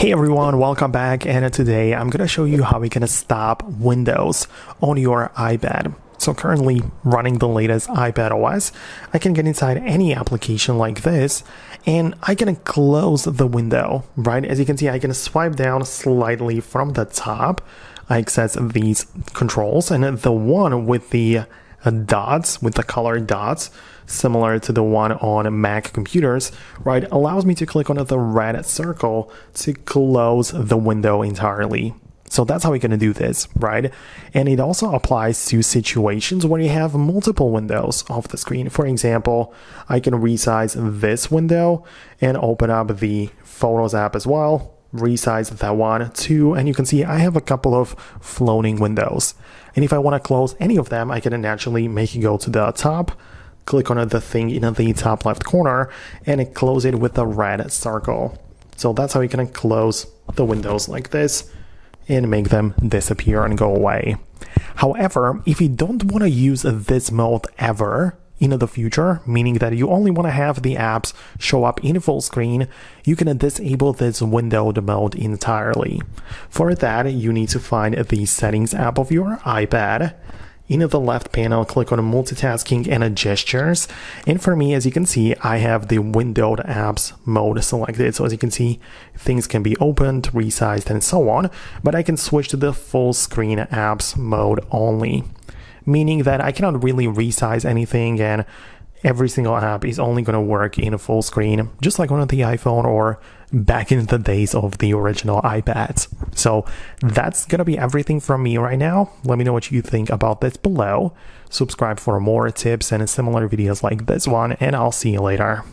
Hey everyone, welcome back, and today I'm going to show you how we can stop Windows on your iPad. So currently running the latest iPad OS, I can get inside any application like this and I can close the window, right? As you can see, I can swipe down slightly from the top. I access these controls, and the one with the dots, with the colored dots, similar to the one on Mac computers, right, allows me to click on the red circle to close the window entirely. So that's how we're going to do this, right? And it also applies to situations where you have multiple windows off the screen. For example, I can resize this window and open up the Photos app as well, resize that one too, and you can see I have a couple of floating windows. And if I want to close any of them, I can naturally make it go to the top, click on the thing in the top left corner, and close it with the red circle. So that's how you can close the windows like this and make them disappear and go away. However, if you don't want to use this mode ever in the future, meaning that you only want to have the apps show up in full screen, you can disable this windowed mode entirely. For that, you need to find the Settings app of your iPad. In the left panel, click on Multitasking and Gestures. And for me, as you can see, I have the windowed apps mode selected. So as you can see, things can be opened, resized, and so on. But I can switch to the full screen apps mode only, meaning that I cannot really resize anything, and every single app is only going to work in a full screen, just like on the iPhone or back in the days of the original iPads. So that's going to be everything from me right now. Let me know what you think about this below. Subscribe for more tips and similar videos like this one, and I'll see you later.